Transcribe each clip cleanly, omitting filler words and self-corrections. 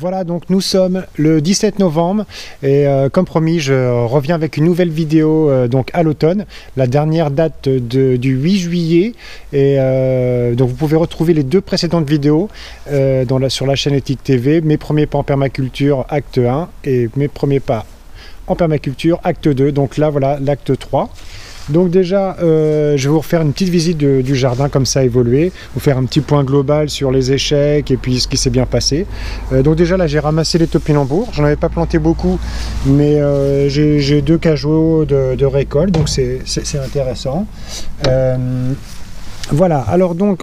Voilà, donc nous sommes le 17 novembre et comme promis, je reviens avec une nouvelle vidéo donc à l'automne, la dernière date du 8 juillet. Et donc vous pouvez retrouver les deux précédentes vidéos sur la chaîne Éthique TV, mes premiers pas en permaculture acte 1 et mes premiers pas en permaculture acte 2. Donc là voilà l'acte 3. Donc déjà, je vais vous refaire une petite visite du jardin, comme ça a évolué, vous faire un petit point global sur les échecs et puis ce qui s'est bien passé. Donc déjà là, j'ai ramassé les topinambours, j'en avais pas planté beaucoup, mais j'ai 2 cageots de récolte, donc c'est intéressant. Voilà, alors donc,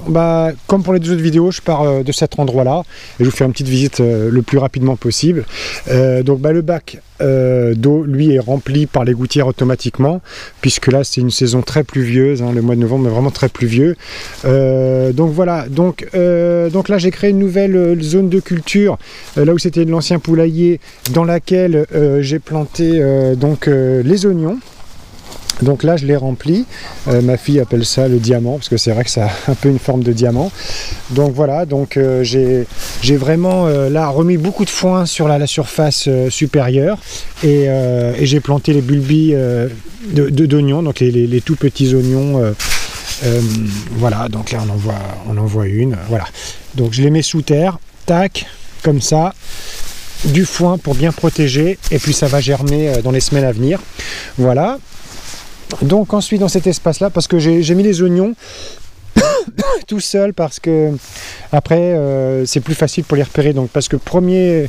comme pour les 2 autres vidéos, je pars de cet endroit-là et je vous fais une petite visite le plus rapidement possible. Donc le bac d'eau, lui, est rempli par les gouttières automatiquement, puisque là, c'est une saison très pluvieuse, hein, le mois de novembre est vraiment très pluvieux. Donc voilà, donc là, j'ai créé une nouvelle zone de culture, là où c'était l'ancien poulailler, dans laquelle j'ai planté les oignons. Donc là je l'ai rempli, ma fille appelle ça le diamant parce que c'est vrai que ça a un peu une forme de diamant. Donc voilà, donc j'ai vraiment là remis beaucoup de foin sur la surface supérieure et j'ai planté les bulbis d'oignons, donc les tout petits oignons. Voilà, donc là on en voit une, voilà. Donc je les mets sous terre, tac, comme ça, du foin pour bien protéger et puis ça va germer dans les semaines à venir. Voilà. Donc ensuite dans cet espace là, parce que j'ai mis les oignons tout seul, parce que après c'est plus facile pour les repérer. Donc parce que premier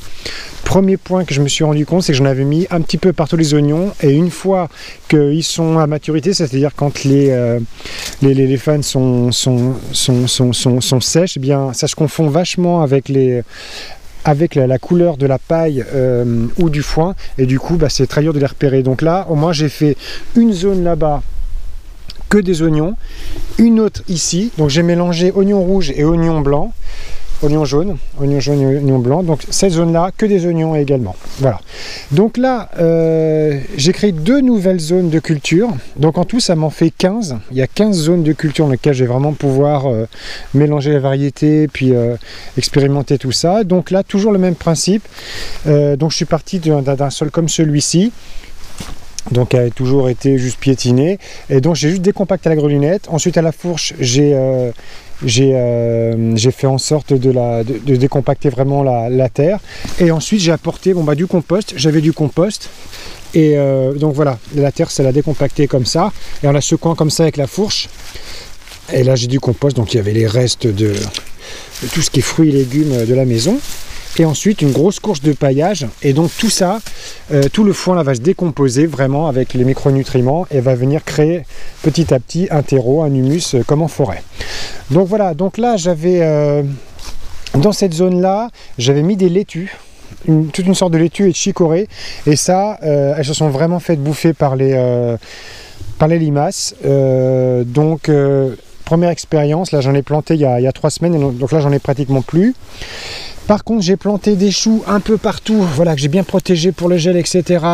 point que je me suis rendu compte, c'est que j'en avais mis un petit peu partout les oignons, et une fois qu'ils sont à maturité, c'est-à-dire quand les fans sont sèches, eh bien ça se confond vachement avec la couleur de la paille ou du foin, et du coup c'est très dur de les repérer. Donc là au moins j'ai fait une zone là-bas que des oignons, une autre ici, donc j'ai mélangé oignons rouges et oignons blancs, oignons jaunes et oignons blancs, donc cette zone là que des oignons également. Voilà, donc là j'ai créé 2 nouvelles zones de culture, donc en tout ça m'en fait 15. Il y a 15 zones de culture dans lesquelles je vais vraiment pouvoir mélanger les variétés puis expérimenter tout ça. Donc là toujours le même principe, donc je suis parti d'un sol comme celui-ci, donc elle a toujours été juste piétinée, et donc j'ai juste décompacté la grelinette. Ensuite à la fourche j'ai fait en sorte de décompacter vraiment la terre, et ensuite j'ai apporté du compost. J'avais du compost, et donc voilà, la terre ça l'a décompacté comme ça, et en la secouant comme ça avec la fourche, et là j'ai du compost, donc il y avait les restes de tout ce qui est fruits et légumes de la maison. Et ensuite une grosse courge de paillage, et donc tout ça, tout le foin là va se décomposer vraiment avec les micronutriments et va venir créer petit à petit un terreau, un humus comme en forêt. Donc voilà, donc là j'avais dans cette zone là j'avais mis des laitues, toute une sorte de laitue et de chicorée, et ça elles se sont vraiment faites bouffer par les limaces. Donc première expérience, là j'en ai planté il y a 3 semaines, et donc là j'en ai pratiquement plus. Par contre j'ai planté des choux un peu partout, voilà, que j'ai bien protégé pour le gel, etc.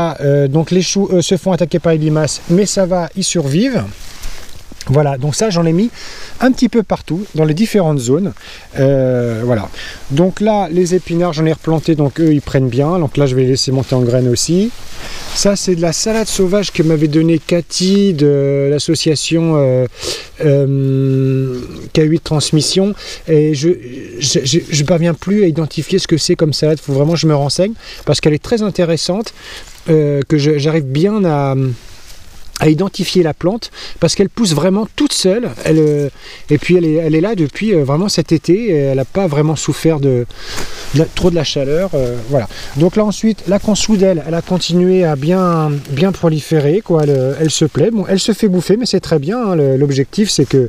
Donc les choux se font attaquer par les limaces, mais ça va, ils survivent. Voilà, donc ça j'en ai mis un petit peu partout dans les différentes zones. Voilà, donc là les épinards j'en ai replanté, donc eux ils prennent bien, donc là je vais les laisser monter en graines aussi. Ça c'est de la salade sauvage que m'avait donné Cathy de l'association K8 Transmission, et je parviens plus à identifier ce que c'est comme salade. Il faut vraiment que je me renseigne, parce qu'elle est très intéressante, que j'arrive bien à identifier la plante, parce qu'elle pousse vraiment toute seule, et puis elle est là depuis vraiment cet été, et elle n'a pas vraiment souffert trop de la chaleur, voilà. Donc là ensuite la consoudelle, elle a continué à bien proliférer, quoi. Elle se plaît, bon, elle se fait bouffer, mais c'est très bien, hein. L'objectif c'est que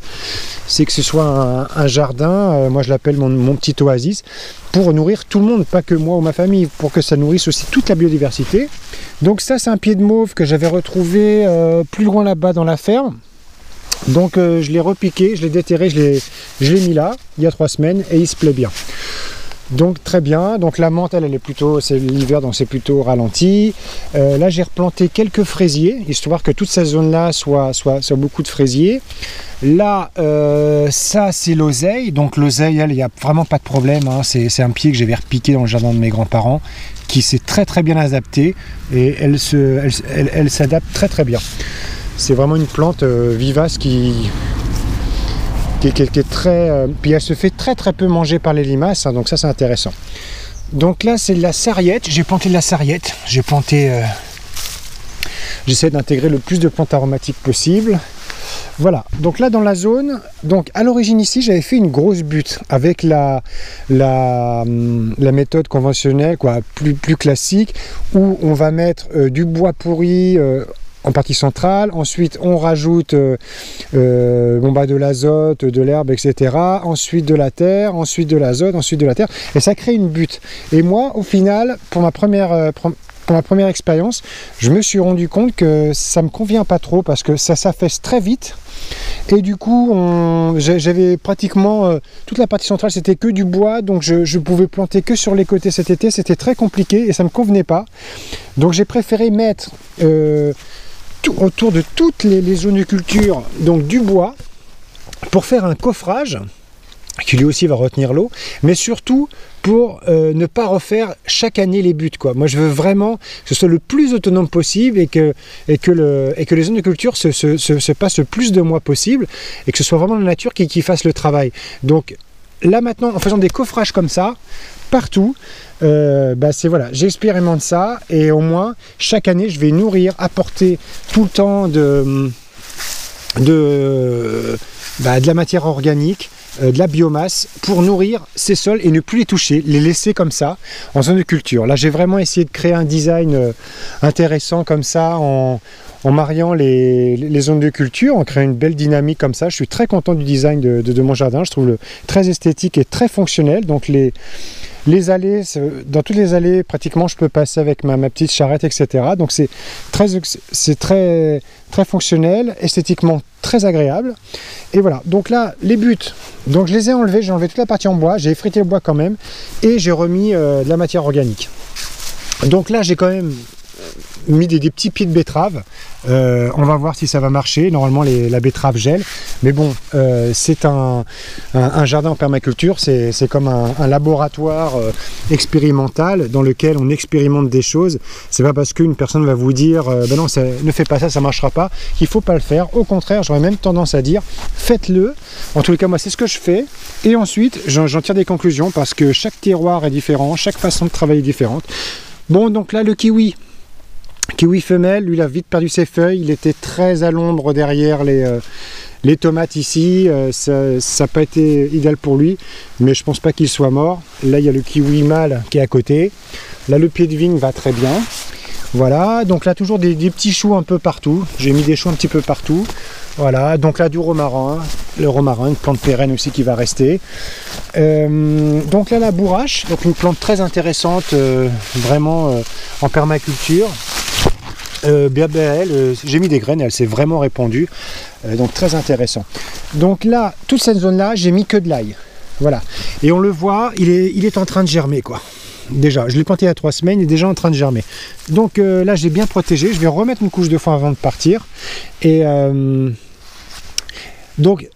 ce soit un jardin, moi je l'appelle mon petit oasis, pour nourrir tout le monde, pas que moi ou ma famille, pour que ça nourrisse aussi toute la biodiversité. Donc ça c'est un pied de mauve que j'avais retrouvé plus loin là-bas dans la ferme. Donc je l'ai repiqué, je l'ai déterré, je l'ai mis là il y a 3 semaines, et il se plaît bien. Donc très bien, donc la menthe elle est plutôt, c'est l'hiver donc c'est plutôt ralenti. Là j'ai replanté quelques fraisiers, histoire que toute cette zone là soit beaucoup de fraisiers. Là ça c'est l'oseille, donc l'oseille elle il n'y a vraiment pas de problème, hein. C'est un pied que j'avais repiqué dans le jardin de mes grands-parents, qui s'est très bien adapté et elle s'adapte très bien. C'est vraiment une plante vivace qui est très... puis elle se fait très peu manger par les limaces, hein, donc ça c'est intéressant. Donc là c'est de la sarriette, j'ai planté de la sarriette, j'essaie d'intégrer le plus de plantes aromatiques possible. Voilà, donc là dans la zone, donc à l'origine ici j'avais fait une grosse butte avec la méthode conventionnelle, quoi, plus classique, où on va mettre du bois pourri en partie centrale, ensuite on rajoute de l'azote, de l'herbe, etc. Ensuite de la terre, ensuite de l'azote, ensuite de la terre, et ça crée une butte. Et moi, au final, pour ma première expérience, je me suis rendu compte que ça me convient pas trop parce que ça s'affaisse très vite. Et du coup, j'avais pratiquement toute la partie centrale, c'était que du bois, donc je pouvais planter que sur les côtés cet été. C'était très compliqué et ça me convenait pas. Donc j'ai préféré mettre autour de toutes les zones de culture, donc du bois, pour faire un coffrage qui lui aussi va retenir l'eau, mais surtout pour ne pas refaire chaque année les buttes, quoi. Moi je veux vraiment que ce soit le plus autonome possible et que les zones de culture se passent le plus de mois possible et que ce soit vraiment la nature qui fasse le travail. Donc là maintenant, en faisant des coffrages comme ça partout, voilà, j'expérimente ça et au moins chaque année je vais nourrir, apporter tout le temps de la matière organique, de la biomasse pour nourrir ces sols et ne plus les toucher, les laisser comme ça en zone de culture. Là j'ai vraiment essayé de créer un design intéressant comme ça en mariant les zones de culture, en créant une belle dynamique comme ça. Je suis très content du design de mon jardin, je trouve très esthétique et très fonctionnel. Donc les allées, dans toutes les allées pratiquement je peux passer avec ma petite charrette, etc. Donc c'est très fonctionnel, esthétiquement très agréable. Et voilà, donc là les buttes, donc je les ai enlevées, j'ai enlevé toute la partie en bois, j'ai effrité le bois quand même et j'ai remis de la matière organique. Donc là j'ai quand même mis des petits pieds de betterave. On va voir si ça va marcher. Normalement la betterave gèle, mais bon, c'est un jardin en permaculture, c'est comme un laboratoire expérimental dans lequel on expérimente des choses. C'est pas parce qu'une personne va vous dire ben non, ne fais pas ça, ça marchera pas, qu'il faut pas le faire. Au contraire, j'aurais même tendance à dire faites-le. En tous les cas, moi c'est ce que je fais, et ensuite j'en tire des conclusions parce que chaque terroir est différent, chaque façon de travailler est différente. Bon, donc là le kiwi femelle, lui il a vite perdu ses feuilles, il était très à l'ombre derrière les tomates ici, ça n'a pas été idéal pour lui, mais je pense pas qu'il soit mort. Là il y a le kiwi mâle qui est à côté, là le pied de vigne va très bien. Voilà, donc là toujours des petits choux un peu partout, j'ai mis des choux un petit peu partout. Voilà, donc là du romarin, le romarin, une plante pérenne aussi qui va rester. Donc là la bourrache, donc une plante très intéressante, vraiment en permaculture. J'ai mis des graines, elle s'est vraiment répandue, donc très intéressant. Donc là, toute cette zone là, j'ai mis que de l'ail, voilà, et on le voit, il est en train de germer, quoi. Déjà, je l'ai planté il y a 3 semaines, il est déjà en train de germer. Donc là, j'ai bien protégé, je vais remettre une couche de foin avant de partir. Et donc,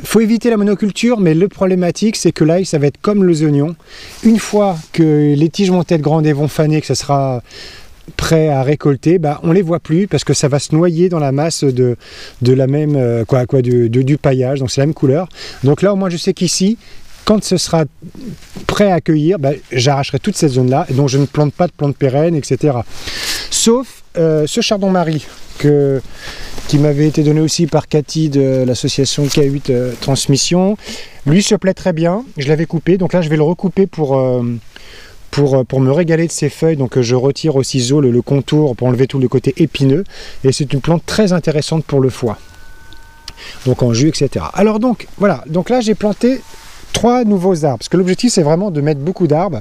faut éviter la monoculture, mais le problématique, c'est que l'ail, ça va être comme les oignons. Une fois que les tiges vont être grandes et vont faner, que ça sera prêt à récolter, on les voit plus parce que ça va se noyer dans la masse de la même du paillage, donc c'est la même couleur. Donc là au moins je sais qu'ici, quand ce sera prêt à accueillir, j'arracherai toute cette zone là, et donc je ne plante pas de plantes pérennes, etc. Sauf ce chardon-marie qui m'avait été donné aussi par Cathy de l'association K8 Transmission. Lui se plaît très bien, je l'avais coupé, donc là je vais le recouper pour me régaler de ses feuilles. Donc je retire au ciseau le contour pour enlever tout le côté épineux, et c'est une plante très intéressante pour le foie, donc en jus, etc. Alors donc voilà, donc là j'ai planté 3 nouveaux arbres, parce que l'objectif c'est vraiment de mettre beaucoup d'arbres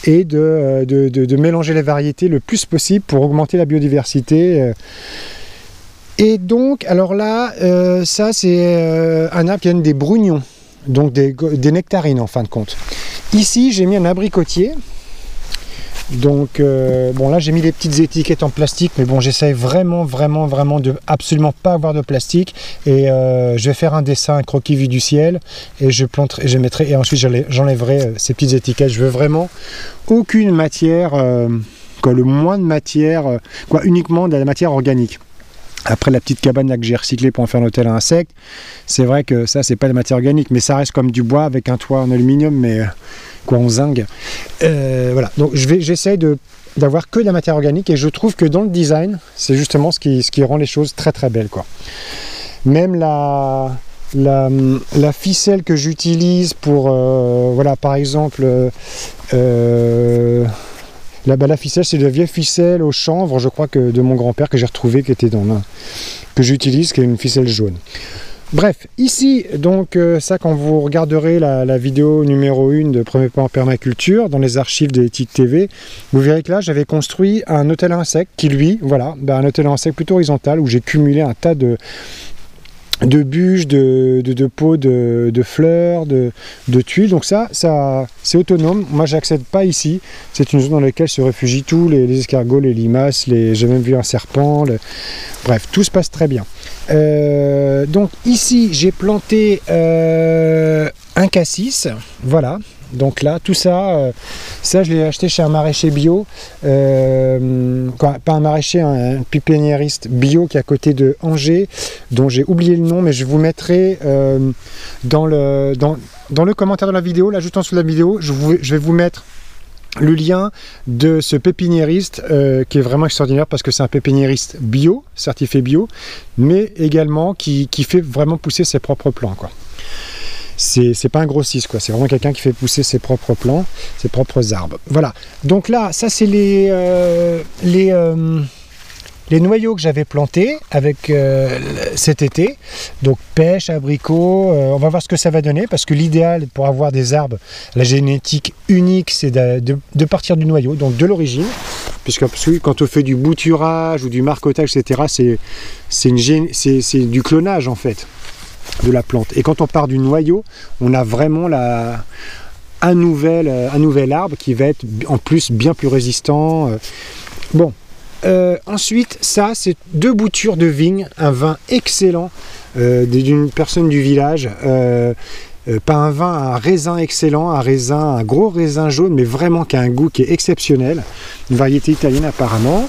et de mélanger les variétés le plus possible pour augmenter la biodiversité. Et donc alors là ça c'est un arbre qui donne des brugnons, donc des nectarines en fin de compte. Ici, j'ai mis un abricotier. Donc, bon, là, j'ai mis des petites étiquettes en plastique, mais bon, j'essaie vraiment de absolument pas avoir de plastique. Et je vais faire un dessin, un croquis vu du ciel, et je planterai, je mettrai, et ensuite j'enlèverai ces petites étiquettes. Je veux vraiment aucune matière, quoi, le moins de matière, quoi, uniquement de la matière organique. Après la petite cabane là que j'ai recyclée pour en faire un hôtel à insectes, c'est vrai que ça c'est pas de matière organique, mais ça reste comme du bois avec un toit en aluminium, mais quoi, en zinc. Voilà, donc j'essaie d'avoir que de la matière organique, et je trouve que dans le design, c'est justement ce qui rend les choses très belles, quoi. Même la ficelle que j'utilise pour, voilà, par exemple, la ficelle, c'est de la vieille ficelle au chanvre, je crois, que de mon grand-père, que j'ai retrouvé, qui était que j'utilise, qui est une ficelle jaune. Bref, ici, donc, ça, quand vous regarderez la vidéo numéro 1 de Premier pas en permaculture, dans les archives de Éthique TV, vous verrez que là, j'avais construit un hôtel à insectes qui, lui, voilà, un hôtel à insectes plutôt horizontal, où j'ai cumulé un tas de bûches, de pots de fleurs, de tuiles. Donc ça c'est autonome. Moi, j'accède pas ici. C'est une zone dans laquelle se réfugient tous les escargots, les limaces, j'ai même vu un serpent. Bref, tout se passe très bien. Donc ici, j'ai planté un cassis. Voilà. Donc là, tout ça, ça je l'ai acheté chez un maraîcher bio, pas un maraîcher, un pépiniériste bio qui est à côté de Angers, dont j'ai oublié le nom, mais je vous mettrai dans le commentaire de la vidéo, là juste en dessous de la vidéo, je vais vous mettre le lien de ce pépiniériste qui est vraiment extraordinaire, parce que c'est un pépiniériste bio, certifié bio, mais également qui fait vraiment pousser ses propres plants, quoi. C'est pas un grossiste, quoi. C'est vraiment quelqu'un qui fait pousser ses propres plants, ses propres arbres. Voilà. Donc là, ça c'est les noyaux que j'avais plantés avec cet été. Donc pêche, abricot. On va voir ce que ça va donner, parce que l'idéal pour avoir des arbres, la génétique unique, c'est de partir du noyau, donc de l'origine. Puisque quand on fait du bouturage ou du marcottage, etc., c'est du clonage en fait de la plante. Et quand on part du noyau, on a vraiment un nouvel arbre qui va être en plus bien plus résistant. Bon, ensuite, ça c'est 2 boutures de vigne, un vin excellent d'une personne du village. Pas un vin, un raisin excellent, un gros raisin jaune, mais vraiment qui a un goût qui est exceptionnel. Une variété italienne apparemment.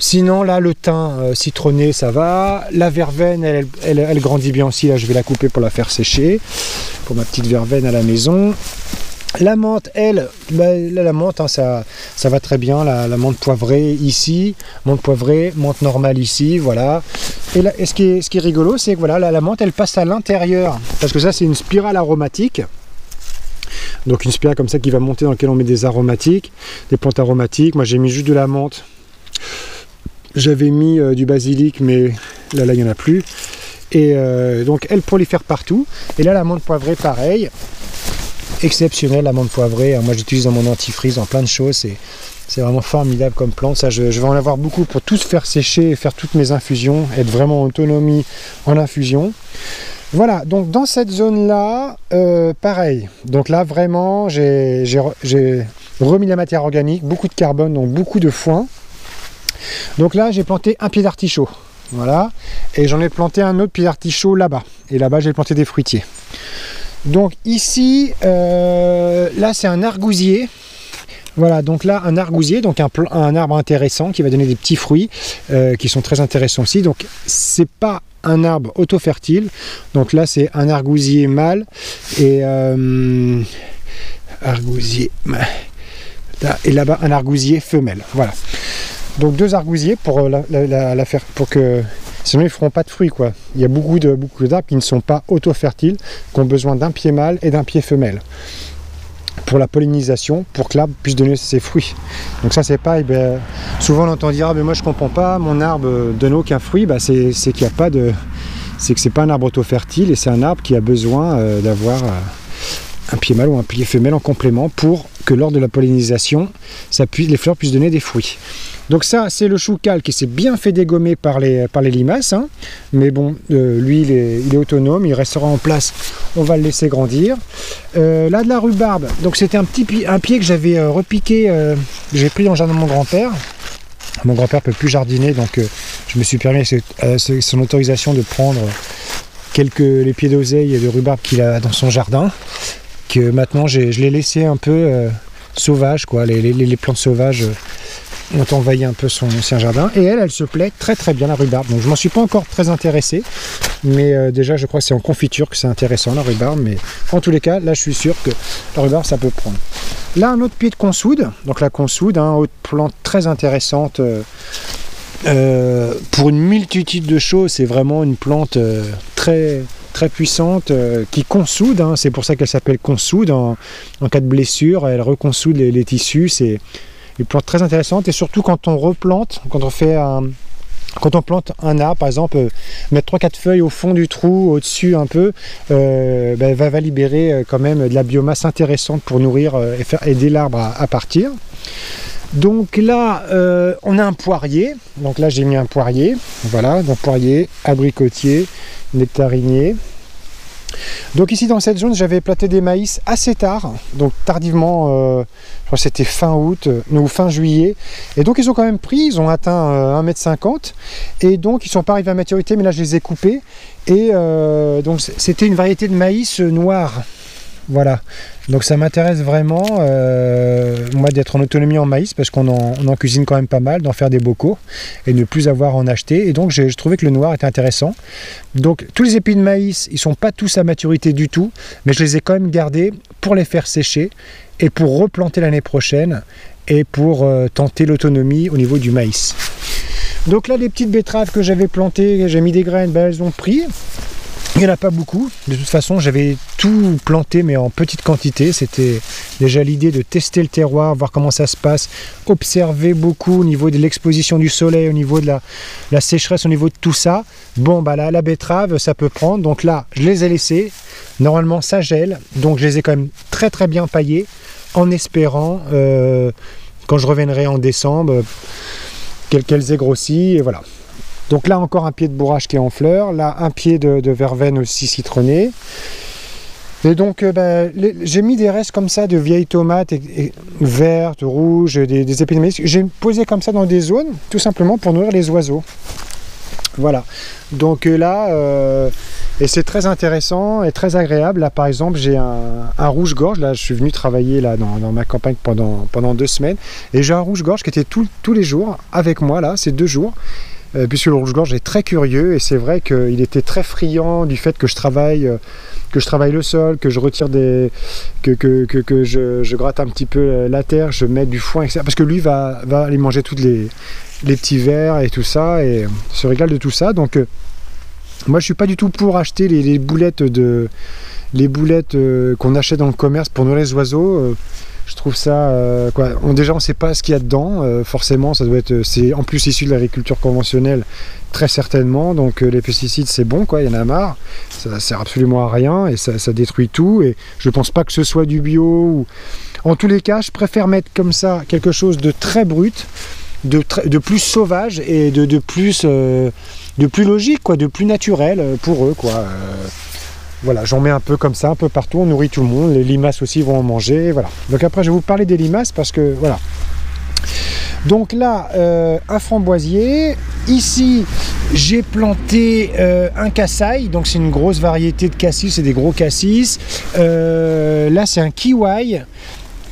Sinon, là, le thym citronné, ça va. La verveine, elle grandit bien aussi. Là, je vais la couper pour la faire sécher, pour ma petite verveine à la maison. La menthe, elle, la menthe, hein, ça va très bien. La menthe poivrée ici, menthe poivrée, menthe normale ici, voilà. Et, là, ce qui est rigolo, c'est que voilà, la menthe, elle passe à l'intérieur, parce que ça, c'est une spirale aromatique. Donc une spirale comme ça qui va monter, dans laquelle on met des aromatiques, des plantes aromatiques. Moi, j'ai mis juste de la menthe. J'avais mis du basilic, mais là il n'y en a plus. Et donc elle prolifère partout. Et là, la menthe poivrée, pareil. Exceptionnelle, la menthe poivrée. Moi, j'utilise dans mon antifreeze, dans plein de choses. C'est vraiment formidable comme plante. Ça, je vais en avoir beaucoup pour tout faire sécher et faire toutes mes infusions. Être vraiment en autonomie en infusion. Voilà, donc dans cette zone-là, pareil. Donc là, vraiment, j'ai remis la matière organique, beaucoup de carbone, donc beaucoup de foin. Donc là, j'ai planté un pied d'artichaut, voilà, et j'en ai planté un autre pied d'artichaut là-bas, et là-bas j'ai planté des fruitiers. Donc ici, là c'est un argousier, voilà, donc là un argousier, donc un arbre intéressant qui va donner des petits fruits qui sont très intéressants aussi. Donc c'est pas un arbre auto-fertile, donc là c'est un argousier mâle et argousier, et là-bas un argousier femelle, voilà. Donc 2 argousiers pour la faire, pour que sinon ils ne feront pas de fruits, quoi. Il y a beaucoup d'arbres qui ne sont pas auto-fertiles, qui ont besoin d'un pied mâle et d'un pied femelle pour la pollinisation, pour que l'arbre puisse donner ses fruits. Donc ça c'est pareil, souvent on entend dire ah, mais moi je comprends pas, mon arbre donne aucun fruit. C'est qu'il n'y a pas de, c'est que c'est pas un arbre auto-fertile, et c'est un arbre qui a besoin d'avoir un pied mâle ou un pied femelle en complément pour que lors de la pollinisation, les fleurs puissent donner des fruits. Donc ça, c'est le choucal qui s'est bien fait dégommer par les limaces, hein. Mais bon, lui, il est autonome, il restera en place, on va le laisser grandir. Là, de la rhubarbe, donc c'était un pied que j'avais repiqué, j'ai pris dans le jardin de mon grand-père. Mon grand-père ne peut plus jardiner, donc je me suis permis avec son autorisation de prendre les pieds d'oseille et de rhubarbe qu'il a dans son jardin, que maintenant je l'ai laissé un peu sauvage, quoi. Les plantes sauvages ont envahi un peu son ancien jardin, et elle se plaît très très bien, la rhubarbe. Donc je m'en suis pas encore très intéressé, mais déjà je crois que c'est en confiture que c'est intéressant, la rhubarbe, mais en tous les cas là je suis sûr que la rhubarbe ça peut prendre. Là un autre pied de consoude, donc la consoude, hein, autre plante très intéressante pour une multitude de choses. C'est vraiment une plante très puissante qui consoude, hein. C'est pour ça qu'elle s'appelle consoude. En cas de blessure, elle reconsoude les tissus. C'est une plante très intéressante, et surtout quand on replante, quand on plante un arbre, par exemple, mettre 3-4 feuilles au fond du trou, au-dessus un peu, va libérer quand même de la biomasse intéressante pour nourrir et faire aider l'arbre à partir. Donc là, on a un poirier. Donc là, j'ai mis un poirier. Voilà, donc poirier, abricotier, nectarinier. Donc ici, dans cette zone, j'avais planté des maïs assez tard. Donc tardivement, je crois que c'était fin août ou fin juillet. Et donc ils ont quand même pris, ils ont atteint 1,50 m. Et donc ils ne sont pas arrivés à maturité, mais là je les ai coupés. Et donc c'était une variété de maïs noir. Voilà, donc ça m'intéresse vraiment, moi, d'être en autonomie en maïs, parce qu'on en cuisine quand même pas mal, d'en faire des bocaux et ne plus avoir à en acheter. Et donc j'ai trouvé que le noir était intéressant. Donc tous les épis de maïs, ils sont pas tous à maturité du tout, mais je les ai quand même gardés pour les faire sécher et pour replanter l'année prochaine, et pour tenter l'autonomie au niveau du maïs. Donc là, les petites betteraves que j'avais plantées, j'ai mis des graines, elles ont pris. Il n'y en a pas beaucoup. De toute façon, j'avais tout planté, mais en petite quantité. C'était déjà l'idée de tester le terroir, voir comment ça se passe, observer beaucoup au niveau de l'exposition du soleil, au niveau de la sécheresse, au niveau de tout ça. Bon, bah là, la betterave, ça peut prendre. Donc là, je les ai laissés. Normalement, ça gèle. Donc, je les ai quand même très très bien paillés, en espérant, quand je reviendrai en décembre, qu'elles aient grossi. Et voilà. Donc là encore un pied de bourrage qui est en fleurs, là un pied de verveine aussi citronné. Et donc j'ai mis des restes comme ça de vieilles tomates vertes, rouges, des épis de maïs. J'ai posé comme ça dans des zones, tout simplement pour nourrir les oiseaux. Voilà, donc là, et c'est très intéressant et très agréable. Là par exemple, j'ai un rouge-gorge. Là je suis venu travailler là dans ma campagne pendant 2 semaines, et j'ai un rouge-gorge qui était tous les jours avec moi là, ces 2 jours. Puisque le rouge-gorge est très curieux, et c'est vrai qu'il était très friand du fait que je travaille le sol, que je retire que je gratte un petit peu la terre, je mets du foin, etc. Parce que lui va aller manger tous les petits vers et tout ça, et se régale de tout ça. Donc moi je suis pas du tout pour acheter les boulettes qu'on achète dans le commerce pour nourrir les oiseaux. Je trouve ça, déjà on ne sait pas ce qu'il y a dedans, forcément ça doit être, c'est en plus issu de l'agriculture conventionnelle, très certainement. Donc les pesticides c'est bon, quoi, il y en a marre, ça sert absolument à rien, et ça détruit tout. Et je pense pas que ce soit du bio, ou en tous les cas je préfère mettre comme ça quelque chose de très brut, de plus sauvage, et de plus logique, quoi, de plus naturel pour eux, quoi. Voilà, j'en mets un peu comme ça, un peu partout, on nourrit tout le monde, les limaces aussi vont en manger, voilà. Donc après je vais vous parler des limaces, parce que voilà. Donc là, un framboisier. Ici, j'ai planté un cassaï, donc c'est une grosse variété de cassis, c'est des gros cassis. Là c'est un kiwi,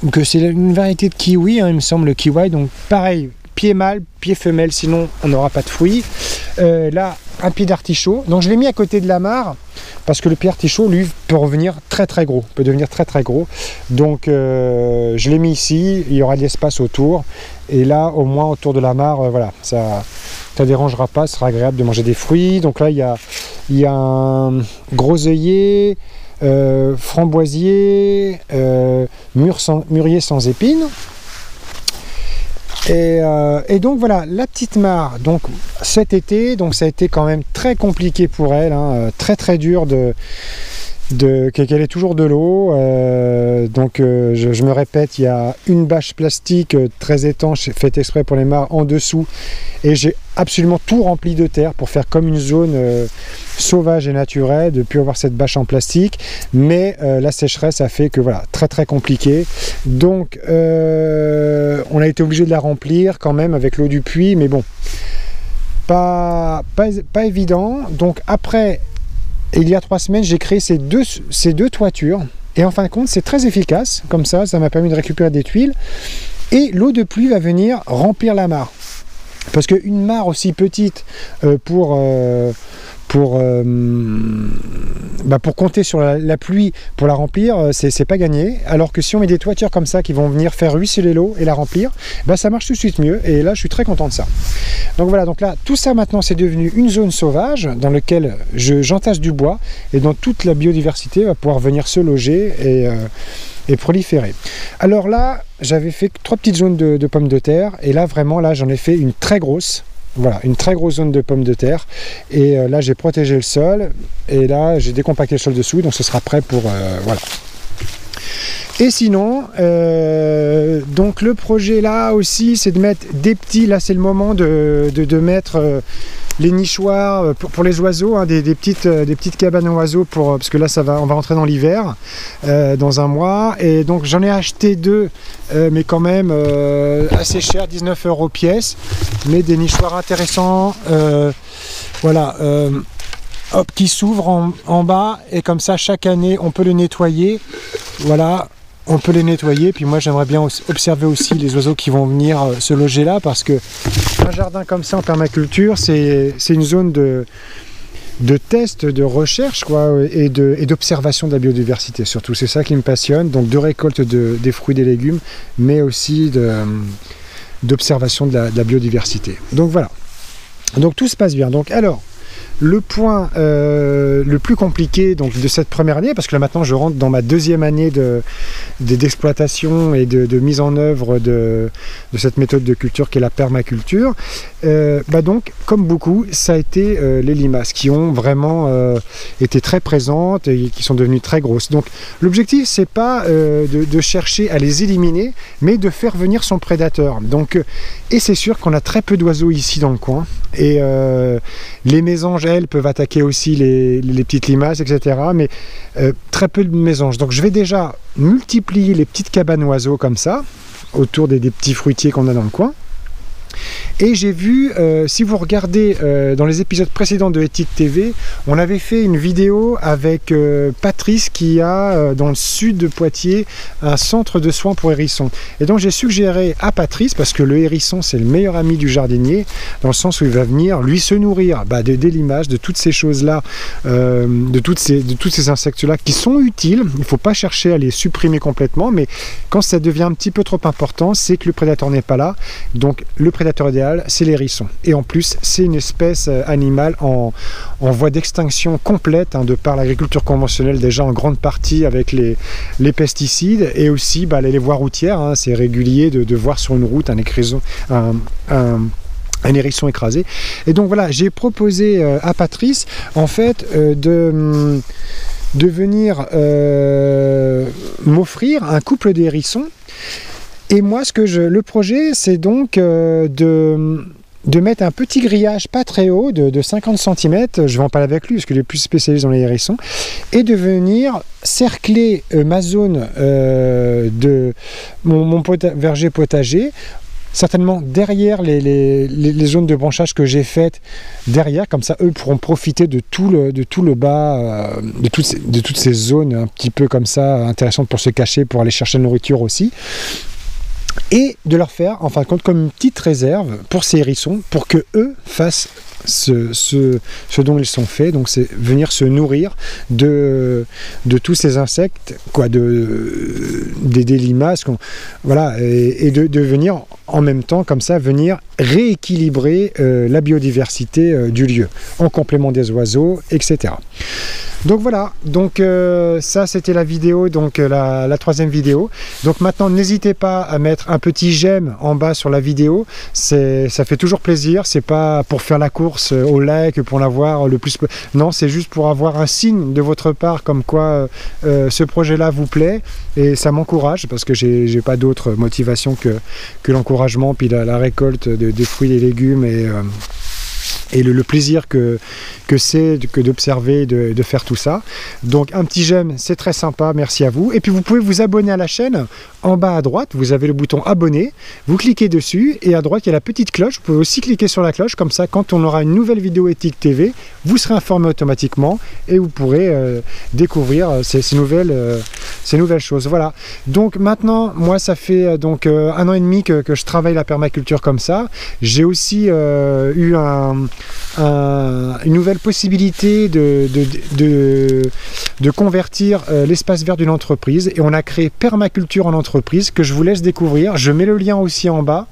donc c'est une variété de kiwi, hein, il me semble, le kiwi, donc pareil, pied mâle, pied femelle, sinon on n'aura pas de fruits. Là, un pied d'artichaut, donc je l'ai mis à côté de la mare, parce que le pied d'artichaut, lui, peut devenir très gros, donc je l'ai mis ici, il y aura de l'espace autour, et là, au moins autour de la mare, voilà, ça dérangera pas, ce sera agréable de manger des fruits. Donc là, il y a un groseillier, framboisier, mûrier sans épines. Et donc voilà, la petite mare, donc cet été, donc ça a été quand même très compliqué pour elle, hein, très dur qu'elle ait toujours de l'eau. Donc je me répète, il y a une bâche plastique très étanche faite exprès pour les mares en dessous, et j'ai absolument tout rempli de terre pour faire comme une zone sauvage et naturelle, de ne plus avoir cette bâche en plastique. Mais la sécheresse a fait que voilà, très compliqué. Donc on a été obligé de la remplir quand même avec l'eau du puits, mais bon, pas évident. Donc après, il y a 3 semaines, j'ai créé ces deux toitures, et en fin de compte c'est très efficace. Comme ça m'a permis de récupérer des tuiles, et l'eau de pluie va venir remplir la mare, parce qu'une mare aussi petite pour compter sur la pluie pour la remplir, c'est pas gagné. Alors que si on met des toitures comme ça qui vont venir faire ruisseler l'eau et la remplir, ça marche tout de suite mieux, et là je suis très content de ça. Donc voilà, donc là tout ça maintenant c'est devenu une zone sauvage dans laquelle j'entasse du bois, et dont toute la biodiversité va pouvoir venir se loger et proliférer. Alors là j'avais fait 3 petites zones de pommes de terre, et là vraiment là j'en ai fait une très grosse. Voilà, une très grosse zone de pommes de terre, et là j'ai protégé le sol, et là j'ai décompacté le sol dessous, donc ce sera prêt pour voilà. Et sinon donc le projet là aussi c'est de mettre des petits, là c'est le moment de mettre les nichoirs pour les oiseaux, hein, des petites cabanes aux oiseaux, parce que là on va rentrer dans l'hiver dans un mois, et donc j'en ai acheté 2 mais quand même assez cher, 19 € pièce, mais des nichoirs intéressants, voilà, hop, qui s'ouvrent en bas, et comme ça chaque année on peut le nettoyer. Voilà, on peut les nettoyer. Puis moi j'aimerais bien observer aussi les oiseaux qui vont venir se loger là, parce que un jardin comme ça en permaculture, c'est une zone de test, de recherche, quoi, et d'observation de la biodiversité surtout. C'est ça qui me passionne, donc de récolte des fruits, des légumes, mais aussi d'observation de la biodiversité. Donc voilà, donc tout se passe bien. Donc alors, le point le plus compliqué donc, de cette première année, parce que là maintenant je rentre dans ma 2e année d'exploitation et de mise en œuvre de cette méthode de culture qui est la permaculture, donc comme beaucoup, ça a été les limaces qui ont vraiment été très présentes et qui sont devenues très grosses. Donc l'objectif c'est pas de chercher à les éliminer, mais de faire venir son prédateur. Donc, et c'est sûr qu'on a très peu d'oiseaux ici dans le coin, et les mésanges elles peuvent attaquer aussi les petites limaces, etc. Mais très peu de mésanges. Donc je vais déjà multiplier les petites cabanes oiseaux comme ça, autour des petits fruitiers qu'on a dans le coin. Et j'ai vu, si vous regardez dans les épisodes précédents de Éthique TV, on avait fait une vidéo avec Patrice qui a dans le sud de Poitiers un centre de soins pour hérissons. Et donc j'ai suggéré à Patrice, parce que le hérisson c'est le meilleur ami du jardinier, dans le sens où il va venir lui se nourrir des limaces, de toutes ces choses-là, de tous ces insectes-là qui sont utiles. Il ne faut pas chercher à les supprimer complètement, mais quand ça devient un petit peu trop important, c'est que le prédateur n'est pas là. Donc le prédateur idéal, c'est l'hérisson. Et en plus, c'est une espèce animale en voie d'extinction complète, de par l'agriculture conventionnelle déjà en grande partie avec les pesticides, et aussi les voies routières. C'est régulier de voir sur une route un hérisson écrasé. Et donc voilà, j'ai proposé à Patrice en fait de venir m'offrir un couple d'hérissons. Et moi, le projet, c'est donc de mettre un petit grillage pas très haut, de 50 cm, je vais en parler avec lui parce qu'il est plus spécialisé dans les hérissons, et de venir cercler ma zone de mon verger potager, certainement derrière les zones de branchage que j'ai faites derrière, comme ça eux pourront profiter de tout le bas, de toutes ces zones un petit peu comme ça intéressantes pour se cacher, pour aller chercher la nourriture aussi. Et de leur faire en fin de compte comme une petite réserve pour ces hérissons, pour que eux fassent ce dont ils sont faits, donc c'est venir se nourrir de tous ces insectes, des limaces, voilà, et de venir en même temps comme ça venir rééquilibrer la biodiversité du lieu en complément des oiseaux, etc. Donc voilà, donc ça c'était la vidéo, donc la 3e vidéo. Donc maintenant n'hésitez pas à mettre un petit j'aime en bas sur la vidéo, ça fait toujours plaisir. C'est pas pour faire la course au like, pour l'avoir le plus... Non, c'est juste pour avoir un signe de votre part comme quoi ce projet-là vous plaît, et ça m'encourage parce que j'ai pas d'autre motivation que l'encouragement, puis la récolte des fruits et légumes, et le plaisir que c'est d'observer, de faire tout ça. Donc un petit j'aime, c'est très sympa, merci à vous. Et puis vous pouvez vous abonner à la chaîne. En bas à droite, vous avez le bouton abonner, vous cliquez dessus, et à droite il y a la petite cloche. Vous pouvez aussi cliquer sur la cloche, comme ça quand on aura une nouvelle vidéo Éthique TV, vous serez informé automatiquement et vous pourrez découvrir ces nouvelles choses. Voilà, donc maintenant moi ça fait donc 1 an et demi que je travaille la permaculture comme ça. J'ai aussi eu une nouvelle possibilité de convertir l'espace vert d'une entreprise, et on a créé Permaculture en entreprise, que je vous laisse découvrir. Je mets le lien aussi en bas.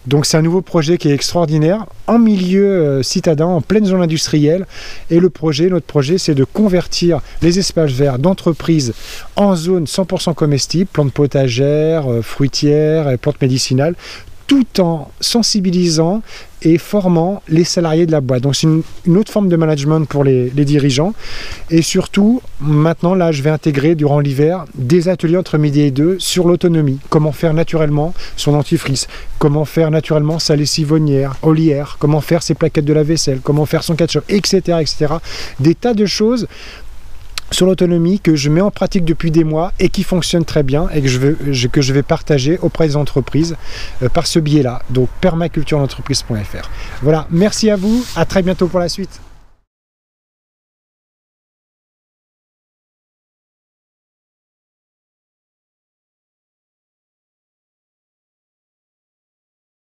Donc c'est un nouveau projet qui est extraordinaire, en milieu citadin, en pleine zone industrielle, et notre projet c'est de convertir les espaces verts d'entreprise en zone 100% comestible, plantes potagères, fruitières et plantes médicinales, tout en sensibilisant et formant les salariés de la boîte. Donc c'est une autre forme de management pour les dirigeants. Et surtout, maintenant, là, je vais intégrer durant l'hiver des ateliers entre midi et 2 sur l'autonomie. Comment faire naturellement son dentifrice, comment faire naturellement sa lessive olière, comment faire ses plaquettes de la vaisselle, comment faire son ketchup, etc., etc. Des tas de choses sur l'autonomie que je mets en pratique depuis des mois et qui fonctionne très bien, et que je vais partager auprès des entreprises par ce biais-là. Donc permacultureentreprise.fr. Voilà, merci à vous, à très bientôt pour la suite.